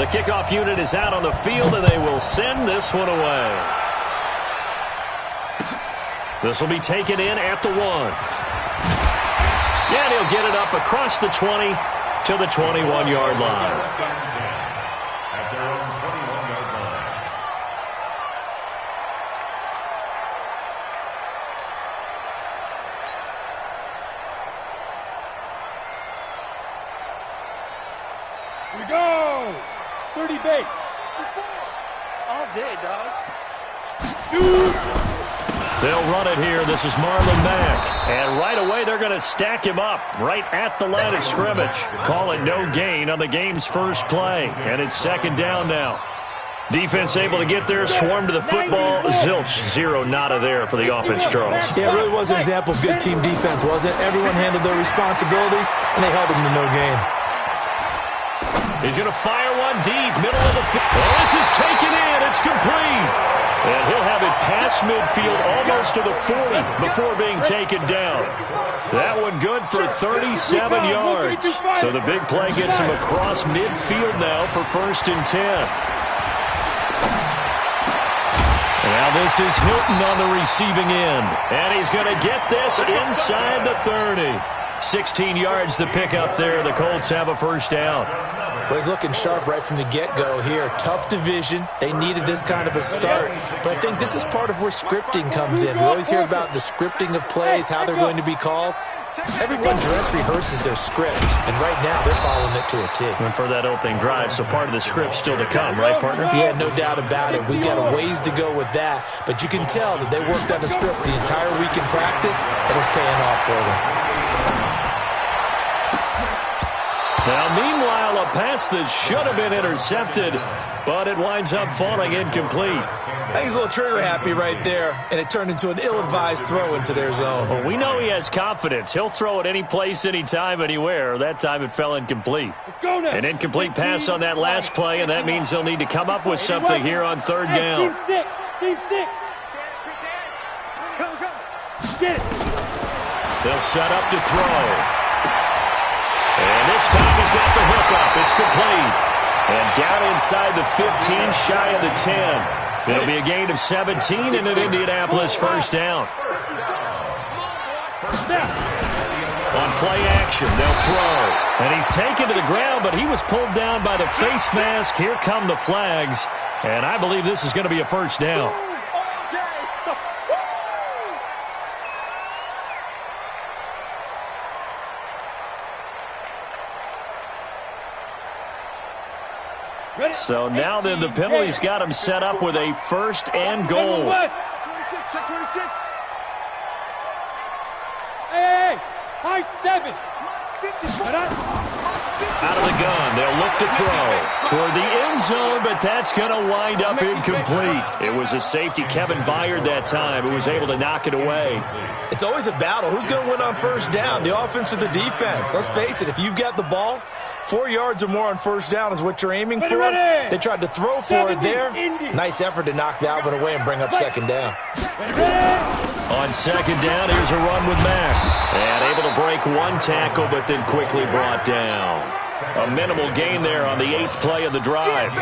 The kickoff unit is out on the field, and they will send this one away. This will be taken in at the 1. And he'll get it up across the 20 to the 21-yard line. At their own 21-yard line. We go! 30 base. All day, dog. Shoot! They'll run it here. This is Marlon Mack. And right away, they're going to stack him up right at the line of scrimmage. Call it no gain on the game's first play. And it's second down now. Defense able to get there, swarm to the football. Zilch, zero nada there for the offense, Charles. Yeah, it really was an example of good team defense, wasn't it? Everyone handled their responsibilities, and they held them to no gain. He's going to fire one deep, middle of the field. Oh, this is taken in. It's complete. And he'll have it past midfield almost to the 40 before being taken down. That one good for 37 yards. So the big play gets him across midfield now for 1st and 10. Now this is Hilton on the receiving end. And he's going to get this inside the 30. 16 yards to pick up there. The Colts have a first down. Well, he's looking sharp right from the get-go here. Tough division. They needed this kind of a start. But I think this is part of where scripting comes in. We always hear about the scripting of plays, how they're going to be called. Everyone dress rehearses their script, and right now they're following it to a T. And for that opening drive, so part of the script still to come, right, partner? Yeah, no doubt about it. We've got a ways to go with that, but you can tell that they worked on the script the entire week in practice, and it's paying off for them. Now, meanwhile, a pass that should have been intercepted, but it winds up falling incomplete. I think he's a little trigger happy right there, and it turned into an ill-advised throw into their zone. Well, we know he has confidence. He'll throw it any place, anytime, anywhere. That time it fell incomplete. An incomplete pass on that last play, and that means they'll need to come up with something here on 3rd down. Team 6. Go. Get it. They'll set up to throw. And this time he's got the hook up. It's complete. And down inside the 15, shy of the 10. It'll be a gain of 17 and an Indianapolis first down. On play action, they'll throw. And he's taken to the ground, but he was pulled down by the face mask. Here come the flags. And I believe this is going to be a first down. So now then the penalty's got him set up with a 1st and goal. Hey, high 7. Out of the gun, they'll look to throw toward the end zone, but that's going to wind up incomplete. It was a safety, Kevin Byard, that time, who was able to knock it away. It's always a battle. Who's going to win on 1st down, the offense or the defense? Let's face it, if you've got the ball, 4 yards or more on 1st down is what you're aiming for. They tried to throw for it there. Nice effort to knock that one away and bring up 2nd down. On 2nd down, here's a run with Mack. And able to break one tackle, but then quickly brought down. A minimal gain there on the 8th play of the drive.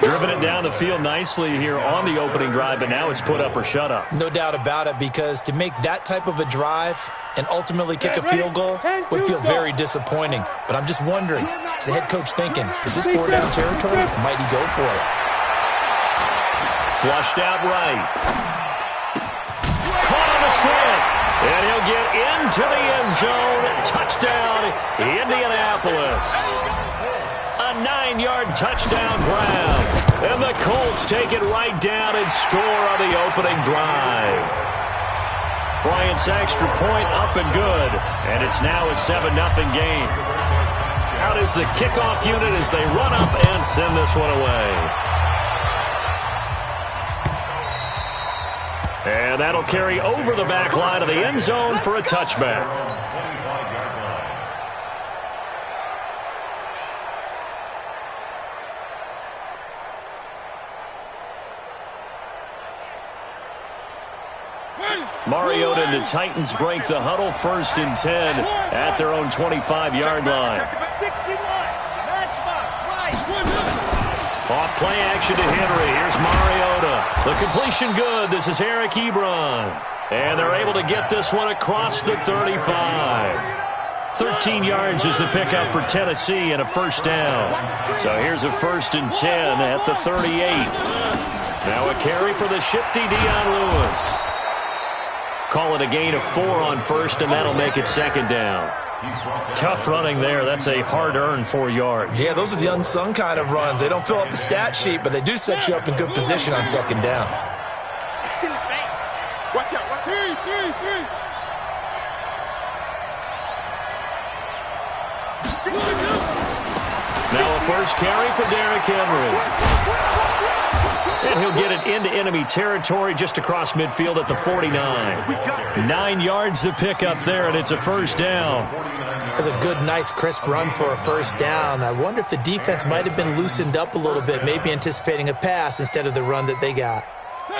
Driven it down the field nicely here on the opening drive, but now it's put up or shut up. No doubt about it, because to make that type of a drive and ultimately kick a field goal would feel very disappointing. But I'm just wondering, is the head coach thinking, is this 4-down territory, or might he go for it? Flushed out right. Caught on the slant. And he'll get into the end zone. Touchdown, Indianapolis. A 9-yard touchdown grab. And the Colts take it right down and score on the opening drive. Bryant's extra point up and good. And it's now a 7-0 game. Out is the kickoff unit as they run up and send this one away. And that'll carry over the back line of the end zone for a touchback. Mariota and the Titans break the huddle, 1st and 10 at their own 25-yard line. 61, matchbox, right. Off play action to Henry. Here's Mariota. The completion good. This is Eric Ebron. And they're able to get this one across the 35. 13 yards is the pickup for Tennessee and a first down. So here's a 1st and 10 at the 38. Now a carry for the shifty Dion Lewis. Call it a gain of 4 on first, and that'll make it 2nd down. Tough running there. That's a hard-earned 4 yards. Yeah, those are the unsung kind of runs. They don't fill up the stat sheet, but they do set you up in good position on 2nd down. Watch out. Watch out. Now a first carry for Derrick Henry. And he'll get it into enemy territory just across midfield at the 49. 9 yards to pick up there, and it's a first down. That's a good, nice, crisp run for a first down. I wonder if the defense might have been loosened up a little bit, maybe anticipating a pass instead of the run that they got.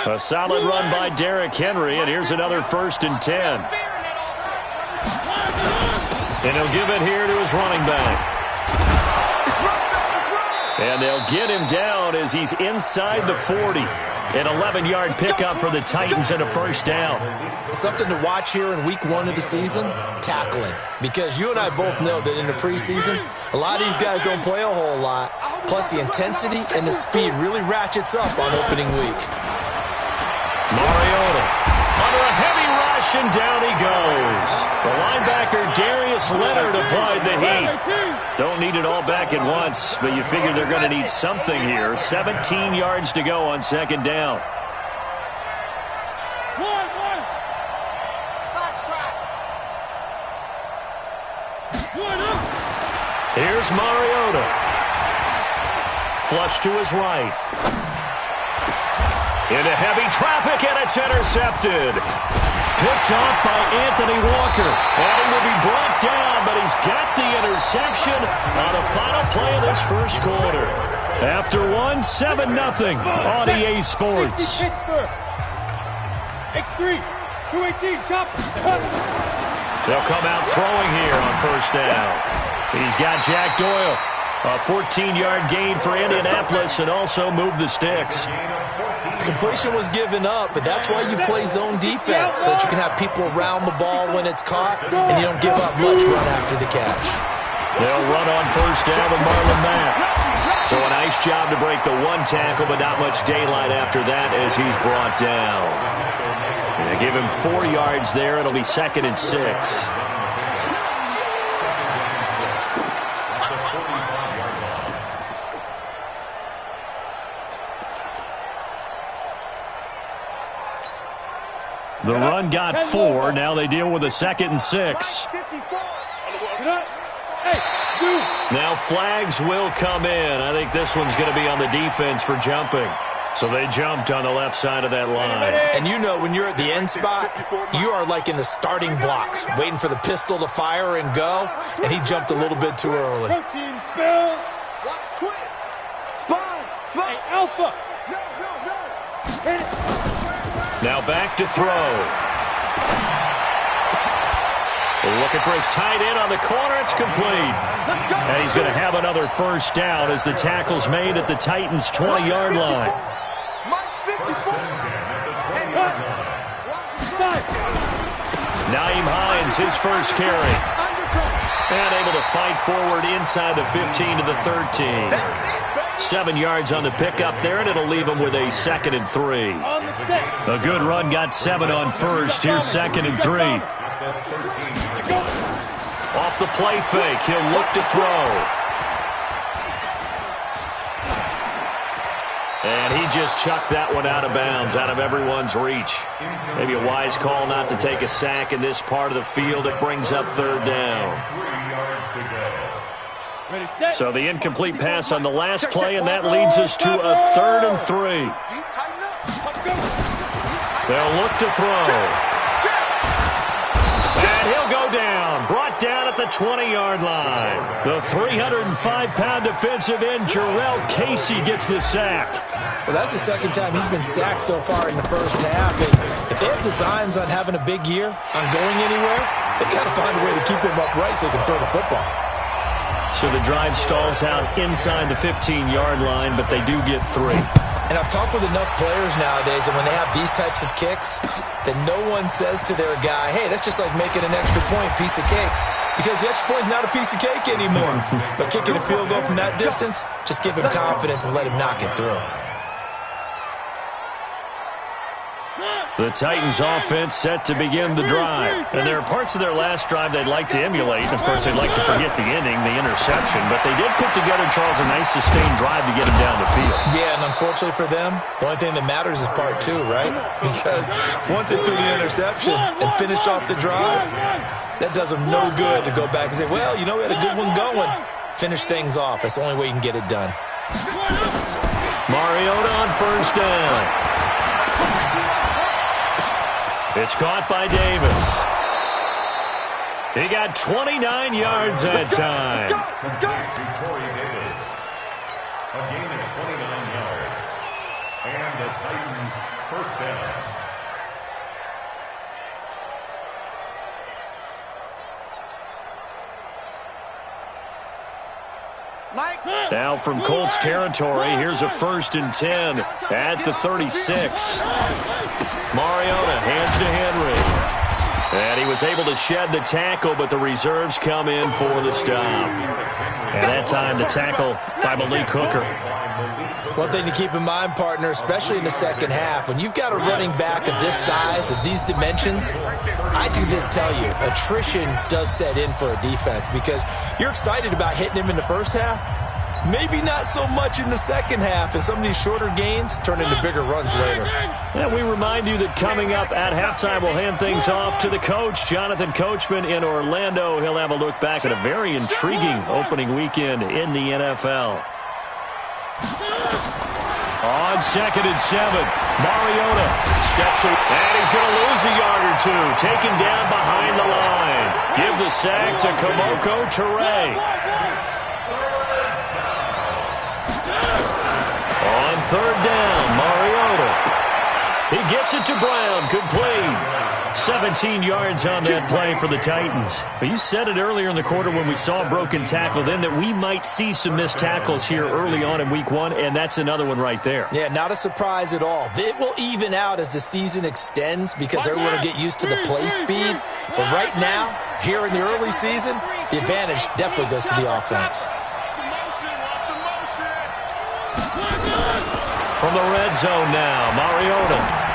A solid run by Derrick Henry, and here's another 1st and 10. And he'll give it here to his running back. And they'll get him down as he's inside the 40. An 11-yard pickup for the Titans and a first down. Something to watch here in week 1 of the season, tackling. Because you and I both know that in the preseason, a lot of these guys don't play a whole lot. Plus the intensity and the speed really ratchets up on opening week. Mariota under a heavy rush, and down he goes. The linebacker Darius Leonard applied the heat. Don't need it all back at once, but you figure they're going to need something here. 17 yards to go on 2nd down. Here's Mariota. Flush to his right. Into heavy traffic, and it's intercepted. Picked off by Anthony Walker. And he will be brought down, but he's got the interception on the final play of this first quarter. After 1, 7-0 on EA Sports. X3, 218, chop. They'll come out throwing here on first down. He's got Jack Doyle. A 14-yard gain for Indianapolis, and also move the sticks. Completion was given up, but that's why you play zone defense, so that you can have people around the ball when it's caught, and you don't give up much run after the catch. They'll run on first down with Marlon Mack. So a nice job to break the 1 tackle, but not much daylight after that as he's brought down. They give him 4 yards there. It'll be 2nd and 6. The run got 4. Now they deal with a 2nd and 6. Now flags will come in. I think this one's going to be on the defense for jumping. So they jumped on the left side of that line. And you know when you're at the end spot, you are like in the starting blocks, waiting for the pistol to fire and go, and he jumped a little bit too early. Protein spill. Sponge. Hey, Alpha. Hit it. Now back to throw. Looking for his tight end on the corner. It's complete. And he's going to have another first down as the tackle's made at the Titans' 20-yard line. Nyheim Hines, his first carry. And able to fight forward inside the 15 to the 13. 7 yards on the pickup there, and it'll leave him with a 2nd and 3. A good run got 7 on first. Here's 2nd and 3. Off the play fake, he'll look to throw. And he just chucked that one out of bounds, out of everyone's reach. Maybe a wise call not to take a sack in this part of the field. It brings up 3rd down. So the incomplete pass on the last play, and that leads us to a 3rd and 3. They'll look to throw. And he'll go down. Brought down at the 20-yard line. The 305-pound defensive end, Jarrell Casey, gets the sack. Well, that's the 2nd time he's been sacked so far in the first half. And if they have designs on having a big year, on going anywhere, they've got to find a way to keep him upright so he can throw the football. So the drive stalls out inside the 15-yard line, but they do get 3. And I've talked with enough players nowadays, and when they have these types of kicks, that no one says to their guy, hey, that's just like making an extra point, piece of cake. Because the extra point is not a piece of cake anymore. But kicking a field goal from that distance, just give him confidence and let him knock it through. The Titans offense set to begin the drive. And there are parts of their last drive they'd like to emulate. And, of course, they'd like to forget the ending, the interception. But they did put together, Charles, a nice sustained drive to get him down the field. Yeah, and unfortunately for them, the only thing that matters is part 2, right? Because once they threw the interception and finished off the drive, that does them no good to go back and say, well, you know, we had a good one going. Finish things off. That's the only way you can get it done. Mariota on first down. It's caught by Davis. He got 29 yards that time. Corey Davis. A gain of 29 yards. And the Titans first down. Now from Colts territory, here's a 1st and 10 at the 36. Mariota hands to Henry. And he was able to shed the tackle, but the reserves come in for the stop. And that time the tackle by Malik Hooker. One thing to keep in mind, partner, especially in the second half, when you've got a running back of this size, of these dimensions, I can just tell you, attrition does set in for a defense because you're excited about hitting him in the first half, maybe not so much in the second half, and some of these shorter gains turn into bigger runs later. And we remind you that coming up at halftime, we'll hand things off to the coach, Jonathan Coachman in Orlando. He'll have a look back at a very intriguing opening weekend in the NFL. On 2nd and 7, Mariota steps away, and he's going to lose a yard or 2, taken down behind the line. Give the sack to Kamoko Toure. On 3rd down, Mariota. He gets it to Brown, complete. 17 yards on that play for the Titans. But you said it earlier in the quarter when we saw a broken tackle then that we might see some missed tackles here early on in week 1, and that's another one right there. Yeah, not a surprise at all. It will even out as the season extends because everyone will get used to the play speed. But right now, here in the early season, the advantage definitely goes to the offense. From the red zone now, Mariota.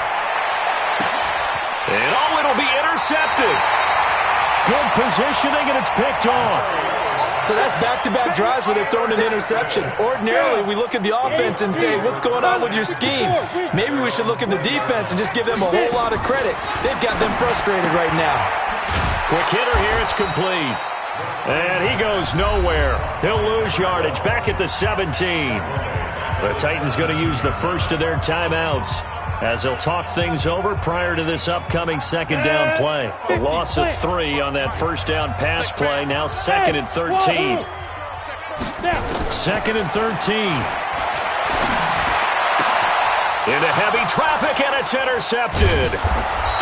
And it'll be intercepted. Good positioning, and it's picked off. So that's back-to-back drives where they've thrown an interception. Ordinarily, we look at the offense and say, what's going on with your scheme? Maybe we should look at the defense and just give them a whole lot of credit. They've got them frustrated right now. Quick hitter here, it's complete. And he goes nowhere. He'll lose yardage back at the 17. The Titans going to use the first of their timeouts as they'll talk things over prior to this upcoming 2nd down play. The loss of 3 on that 1st down pass play. Now 2nd and 13. 2nd and 13. Into heavy traffic, and it's intercepted.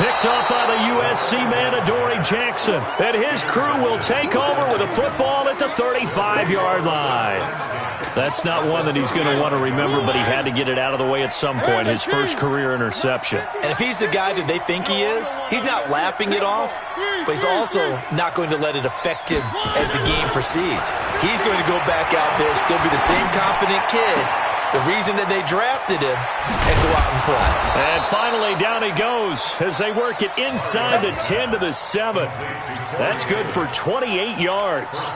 Picked up by the USC man, Adoree Jackson. And his crew will take over with a football at the 35-yard line. That's not one that he's going to want to remember, but he had to get it out of the way at some point, his first career interception. And if he's the guy that they think he is, he's not laughing it off, but he's also not going to let it affect him as the game proceeds. He's going to go back out there, still be the same confident kid, the reason that they drafted him, and go out and play. And finally, down he goes as they work it inside the 10 to the 7. That's good for 28 yards.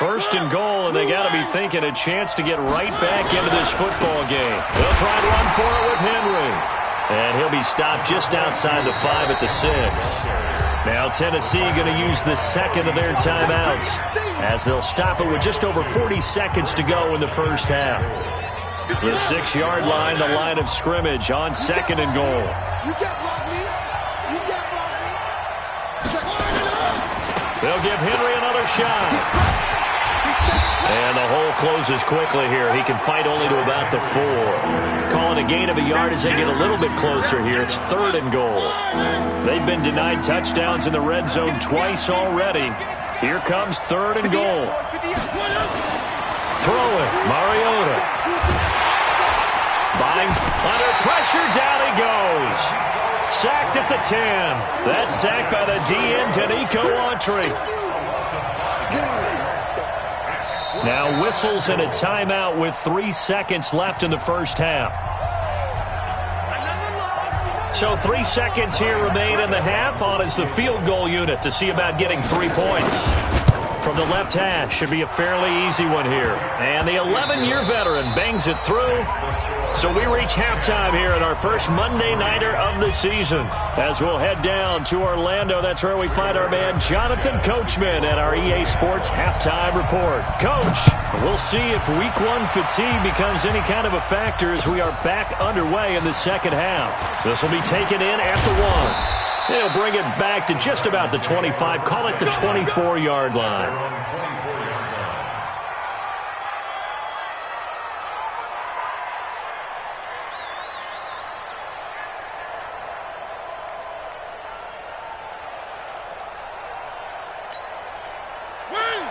1st and goal, and they got to be thinking a chance to get right back into this football game. They'll try to run for it with Henry. And he'll be stopped just outside the 5 at the 6. Now Tennessee going to use the 2nd of their timeouts as they'll stop it with just over 40 seconds to go in the first half. The 6-yard line, the line of scrimmage on 2nd and goal. You can't block me. You can't block me. They'll give Henry another shot. And the hole closes quickly here. He can fight only to about the 4. Calling a gain of a yard as they get a little bit closer here. It's 3rd and goal. They've been denied touchdowns in the red zone twice already. Here comes 3rd and goal. Throw it. Mariota. Binds under pressure. Down he goes. Sacked at the 10. That's sacked by the DN, Danico Autry. Now whistles and a timeout with 3 seconds left in the first half. So 3 seconds here remain in the half. On is the field goal unit to see about getting 3 points. From the left hash, should be a fairly easy one here. And the 11-year veteran bangs it through. So we reach halftime here at our first Monday Nighter of the season. As we'll head down to Orlando, that's where we find our man Jonathan Coachman at our EA Sports Halftime Report. Coach, we'll see if Week 1 fatigue becomes any kind of a factor as we are back underway in the second half. This will be taken in at the 1. They'll bring it back to just about the 25, call it the 24-yard line.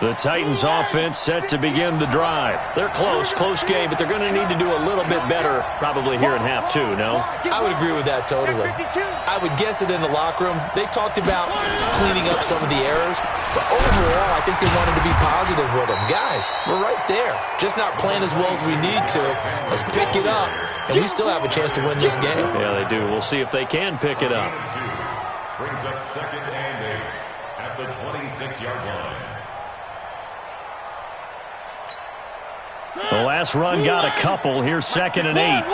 The Titans offense set to begin the drive. They're close game, but they're going to need to do a little bit better probably here in half 2, no? I would agree with that totally. I would guess it in the locker room. They talked about cleaning up some of the errors, but overall, I think they wanted to be positive with them. Guys, we're right there. Just not playing as well as we need to. Let's pick it up, and we still have a chance to win this game. Yeah, they do. We'll see if they can pick it up. Brings up 2nd and 8 at the 26-yard line. The last run got a couple. Here's 2nd and 8.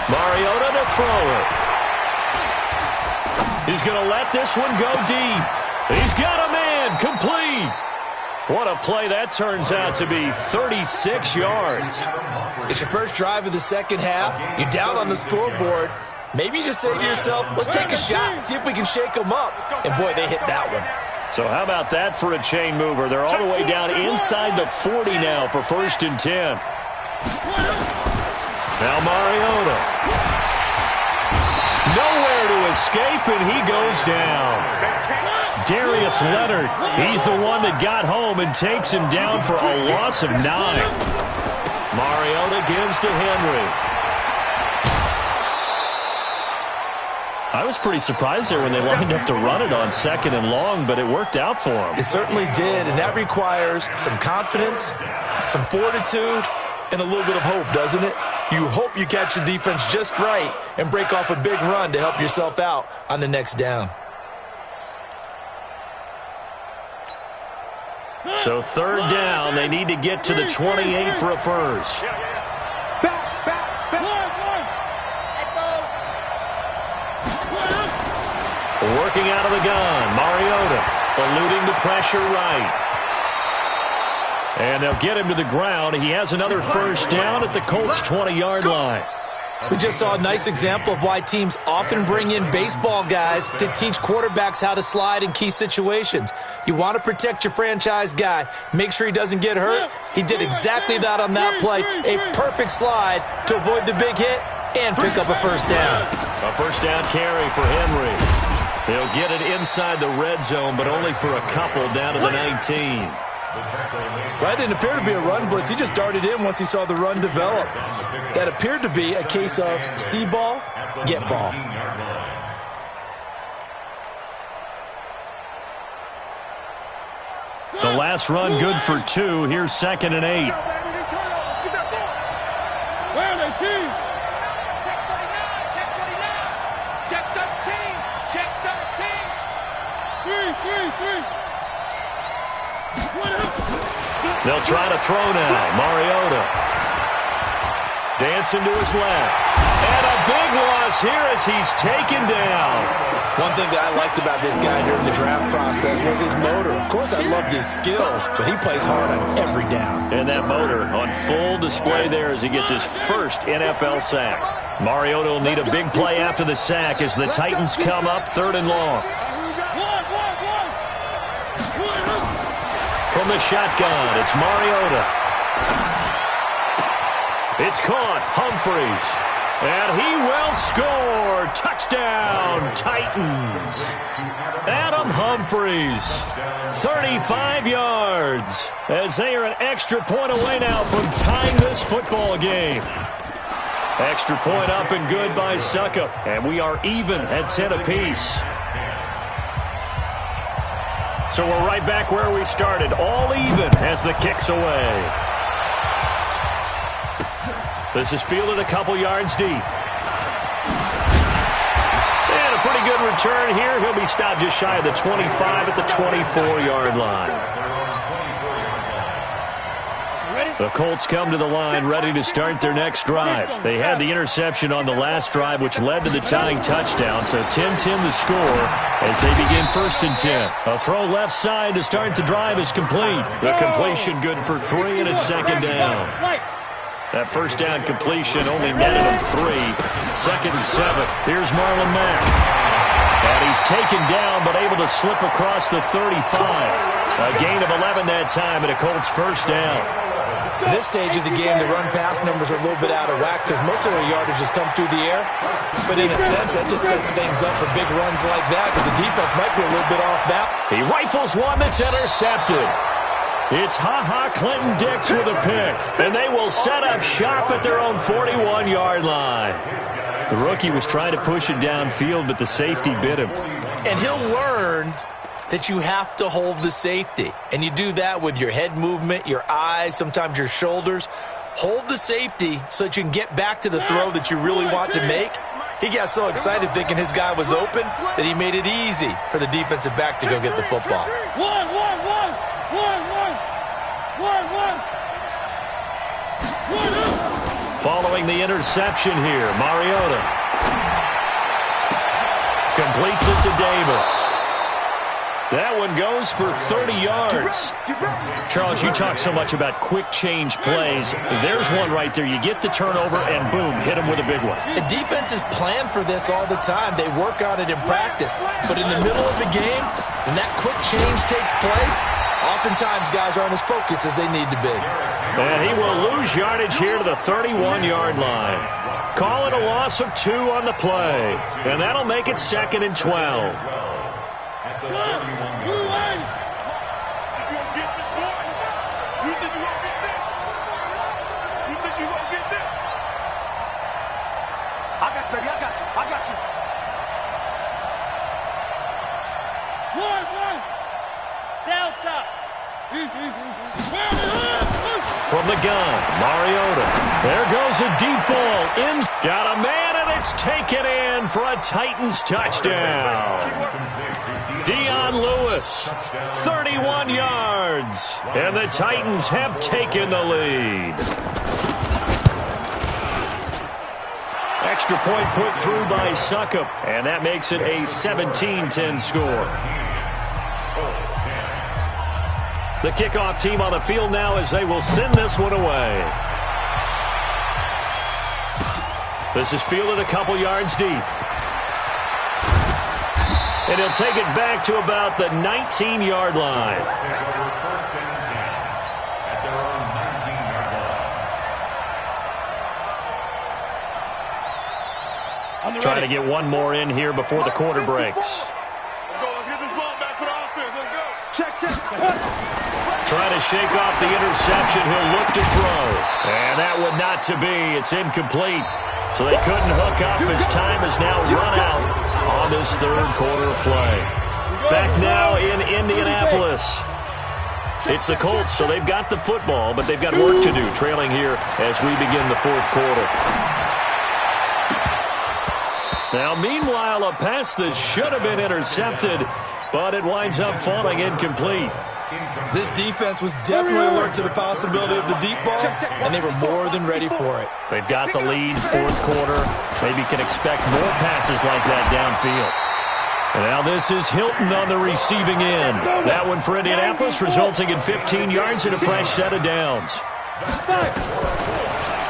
Mariota to throw it. He's going to let this one go deep. He's got a man. Complete. What a play that turns out to be. 36 yards. It's your first drive of the second half. You're down on the scoreboard. Maybe you just say to yourself, let's take a shot, see if we can shake them up. And, boy, they hit that one. So how about that for a chain mover? They're all the way down inside the 40 now for 1st and 10. Now Mariota. Nowhere to escape, and he goes down. Darius Leonard, he's the one that got home and takes him down for a loss of 9. Mariota gives to Henry. I was pretty surprised there when they lined up to run it on 2nd and long, but it worked out for them. It certainly did, and that requires some confidence, some fortitude, and a little bit of hope, doesn't it? You hope you catch the defense just right and break off a big run to help yourself out on the next down. So 3rd down, they need to get to the 28 for a first. Working out of the gun, Mariota eluding the pressure right. And they'll get him to the ground. He has another first down at the Colts' 20-yard line. We just saw a nice example of why teams often bring in baseball guys to teach quarterbacks how to slide in key situations. You want to protect your franchise guy. Make sure he doesn't get hurt. He did exactly that on that play. A perfect slide to avoid the big hit and pick up a first down. A first down carry for Henry. They'll get it inside the red zone, but only for a couple down to the 19. Well, that didn't appear to be a run blitz. He just darted in once he saw the run develop. That appeared to be a case of see ball, get ball. The last run good for 2. Here's 2nd and 8. They'll try to throw now. Mariota. Dancing to his left. And a big loss here as he's taken down. One thing that I liked about this guy during the draft process was his motor. Of course, I loved his skills, but he plays hard on every down. And that motor on full display there as he gets his first NFL sack. Mariota will need a big play after the sack as the Titans come up 3rd and long. From the shotgun, it's Mariota. It's caught, Humphries. And he will score. Touchdown, Titans. Adam Humphries, 35 yards, as they are an extra point away now from tying this football game. Extra point up and good by Hsufengchengy, and we are even at 10 apiece. So we're right back where we started, all even as the kick's away. This is fielded a couple yards deep. And a pretty good return here. He'll be stopped just shy of the 25 at the 24-yard line. The Colts come to the line ready to start their next drive. They had the interception on the last drive, which led to the tying touchdown. So 10-10 the score as they begin 1st and 10. A throw left side to start the drive is complete. The completion good for 3, and it's 2nd down. That first down completion only netted him 3. 2nd and 7. Here's Marlon Mack. And he's taken down but able to slip across the 35. A gain of 11 that time and a Colts first down. At this stage of the game, the run-pass numbers are a little bit out of whack because most of their yardage has come through the air. But in a sense, that just sets things up for big runs like that because the defense might be a little bit off balance. He rifles one that's intercepted. It's Clinton-Dix with a pick, and they will set up shop at their own 41-yard line. The rookie was trying to push it downfield, but the safety bit him. And he'll learn that you have to hold the safety. And you do that with your head movement, your eyes, sometimes your shoulders. Hold the safety so that you can get back to the throw that you really want to make. He got so excited thinking his guy was open that he made it easy for the defensive back to go get the football. Following the interception here, Mariota completes it to Davis. That one goes for 30 yards. Charles, you talk so much about quick change plays. There's one right there. You get the turnover, and boom, hit him with a big one. The defenses plan for this all the time. They work on it in practice. But in the middle of the game, when that quick change takes place, oftentimes guys aren't as focused as they need to be. And he will lose yardage here to the 31-yard line. Call it a loss of 2 on the play. And that'll make it 2nd and 12. From the gun, Mariota. There goes a deep ball. In. Got a man, and it's taken in for a Titans touchdown. Dion Lewis, 31 yards. And the Titans have taken the lead. Extra point put through by Hsufengchengy. And that makes it a 17-10 score. The kickoff team on the field now as they will send this one away. This is fielded a couple yards deep. And he'll take it back to about the 19-yard line. Trying to get one more in here before the quarter breaks. Let's go. Let's get this ball back for the offense. Let's go. Check. Trying to shake off the interception. He'll look to throw. And that would not to be. It's incomplete. So they couldn't hook up as time has now run out on this third quarter of play. Back now in Indianapolis. It's the Colts, so they've got the football, but they've got work to do, trailing here as we begin the fourth quarter. Now, meanwhile, a pass that should have been intercepted, but it winds up falling incomplete. This defense was definitely alert to the possibility of the deep ball, and they were more than ready for it. They've got the lead, fourth quarter. Maybe can expect more passes like that downfield. And now this is Hilton on the receiving end. That one for Indianapolis, resulting in 15 yards and a fresh set of downs.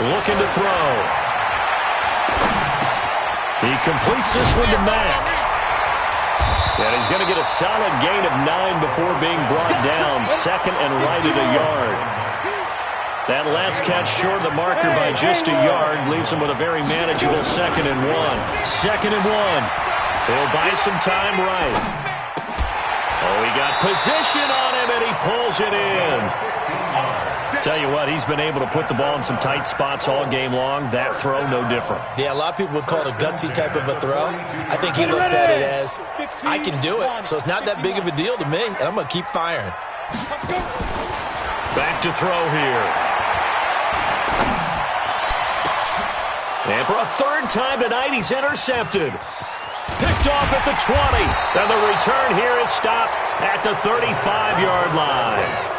Looking to throw. He completes this one to Mack. And he's going to get a solid gain of 9 before being brought down. Second and right at a yard. That last catch short of the marker by just a yard leaves him with a very manageable 2nd and 1. 2nd and 1. He'll buy some time right. Oh, he got position on him, and he pulls it in. Tell you what, he's been able to put the ball in some tight spots all game long. That throw, no different. Yeah, a lot of people would call it a gutsy type of a throw. I think he looks at it as, I can do it, so it's not that big of a deal to me, and I'm going to keep firing. Back to throw here. And for a 3rd time tonight, he's intercepted. Picked off at the 20. And the return here is stopped at the 35-yard line.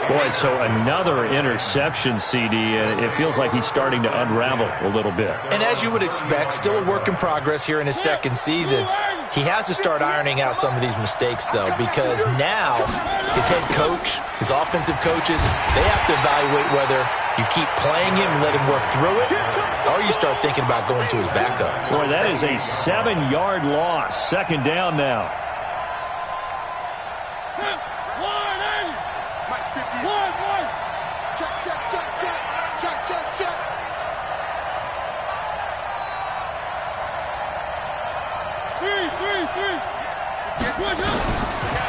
Boy, so another interception, CD. It feels like he's starting to unravel a little bit. And as you would expect, still a work in progress here in his 2nd season. He has to start ironing out some of these mistakes, though, because now his head coach, his offensive coaches, they have to evaluate whether you keep playing him and let him work through it, or you start thinking about going to his backup. Boy, that is a 7-yard loss. 2nd down now.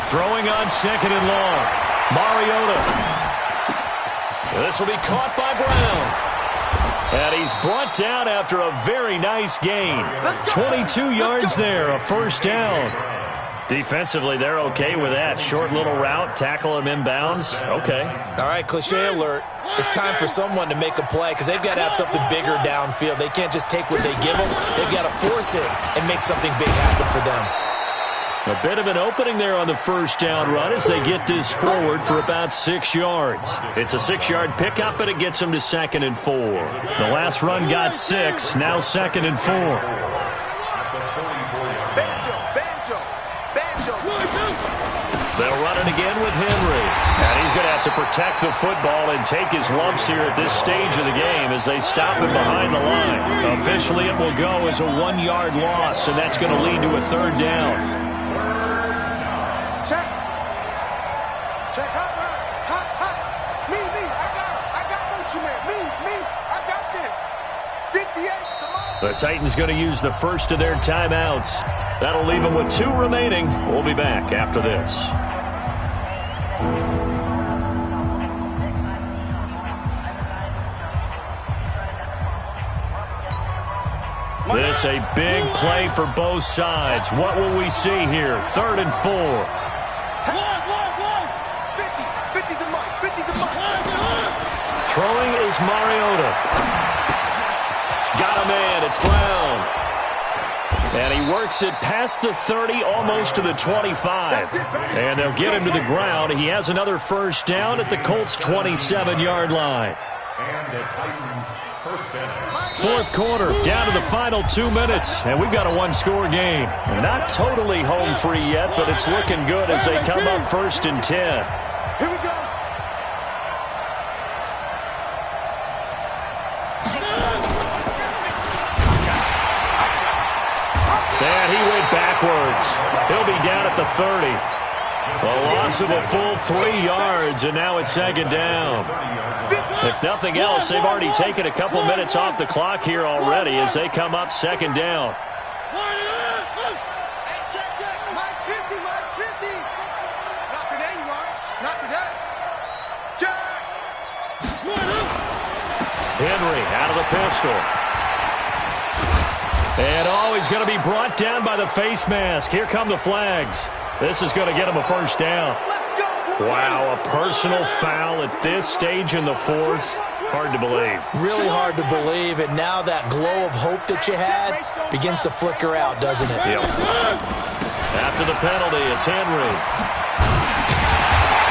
Throwing on 2nd and long. Mariota. This will be caught by Brown. And he's brought down after a very nice gain. 22 yards there, a 1st down. Defensively, they're okay with that. Short little route, tackle him inbounds. Okay. All right, cliche alert. It's time for someone to make a play because they've got to have something bigger downfield. They can't just take what they give them. They've got to force it and make something big happen for them. A bit of an opening there on the 1st down run as they get this forward for about 6 yards. It's a 6-yard pickup, but it gets them to 2nd and 4. The last run got 6, now 2nd and 4. They'll run it again with Henry. And he's going to have to protect the football and take his lumps here at this stage of the game as they stop him behind the line. Officially, it will go as a 1-yard loss, and that's going to lead to a 3rd down. Check, hot, me, I got motion man, me, I got this. 58, come on. The Titans going to use the first of their timeouts. That'll leave them with 2 remaining. We'll be back after this. This a big play for both sides. What will we see here? 3rd and 4. 50 to Mike. Throwing is Mariota. Got a man. It's Brown. And he works it past the 30, almost to the 25. And they'll get him to the ground. He has another 1st down at the Colts' 27-yard line. And the Titans' 1st down. 4th quarter, down to the final 2 minutes, and we've got a 1-score game. Not totally home free yet, but it's looking good as they come up 1st and 10. Here we go. And he went backwards. He'll be down at the 30. A loss of a full 3 yards, and now it's 2nd down. If nothing else, they've already taken a couple minutes off the clock here already as they come up 2nd down. Check, Mike 50. Not today, you are. Not today. Check. Henry out of the pistol. And he's going to be brought down by the face mask. Here come the flags. This is going to get him a 1st down. Wow, a personal foul at this stage in the 4th. Hard to believe. Really hard to believe, and now that glow of hope that you had begins to flicker out, doesn't it? Yep. After the penalty, it's Henry.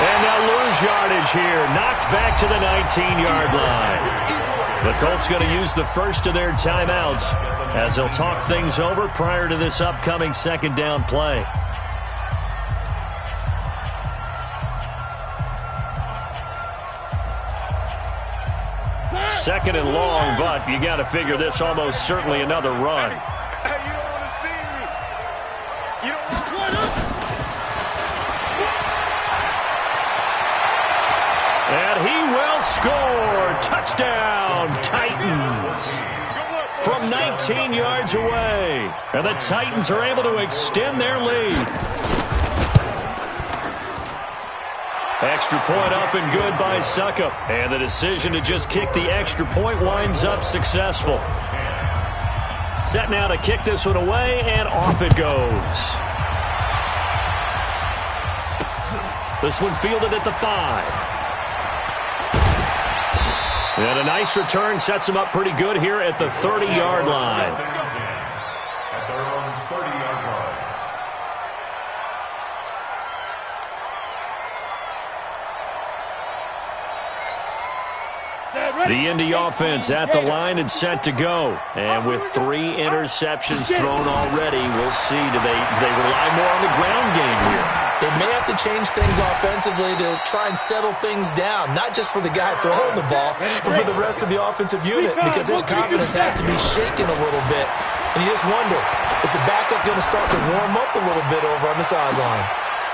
And they'll lose yardage here. Knocked back to the 19-yard line. The Colts going to use the first of their timeouts as they'll talk things over prior to this upcoming 2nd down play. Second and long, but you got to figure this almost certainly another run. You don't want to. And he will score. Touchdown, Titans. From 19 yards away. And the Titans are able to extend their lead. Extra point up and good by Suckup. And the decision to just kick the extra point winds up successful. Set now to kick this one away, and off it goes. This one fielded at the 5. And a nice return sets him up pretty good here at the 30-yard line. At their own 30-yard line. The Indy offense at the line and set to go. And with 3 interceptions thrown already, we'll see. Do they rely more on the ground game here? They may have to change things offensively to try and settle things down, not just for the guy throwing the ball, but for the rest of the offensive unit, because their confidence has to be shaken a little bit. And you just wonder, is the backup going to start to warm up a little bit over on the sideline?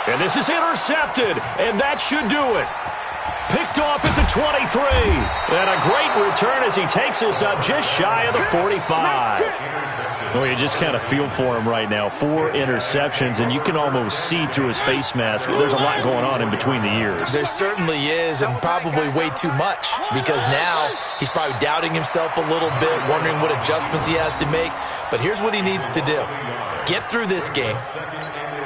And this is intercepted, and that should do it. Picked off at the 23. And a great return as he takes us up just shy of the 45. Well, you just kind of feel for him right now. 4 interceptions, and you can almost see through his face mask. There's a lot going on in between the ears. There certainly is, and probably way too much, because now he's probably doubting himself a little bit, wondering what adjustments he has to make. But here's what he needs to do. Get through this game.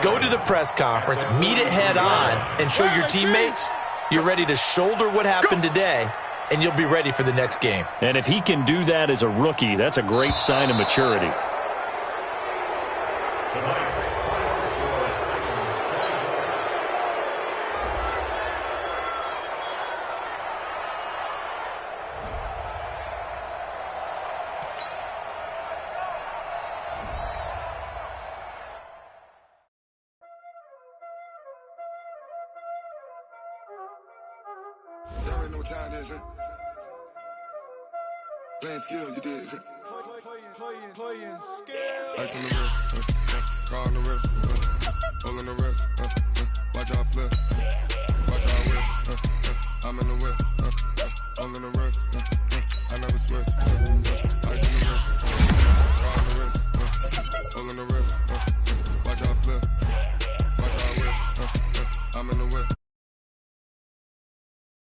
Go to the press conference, meet it head on, and show your teammates you're ready to shoulder what happened today, and you'll be ready for the next game. And if he can do that as a rookie, that's a great sign of maturity. Y'all ain't know what time it is, huh? Playing skills, you did, huh? Playing skills. Ice on the wrist, car on the wrist, hole in the wrist, watch how I flip, watch how I whip, I'm in the whip, hole in the wrist, I never switch, ice on the wrist, car on the wrist, hole in the wrist,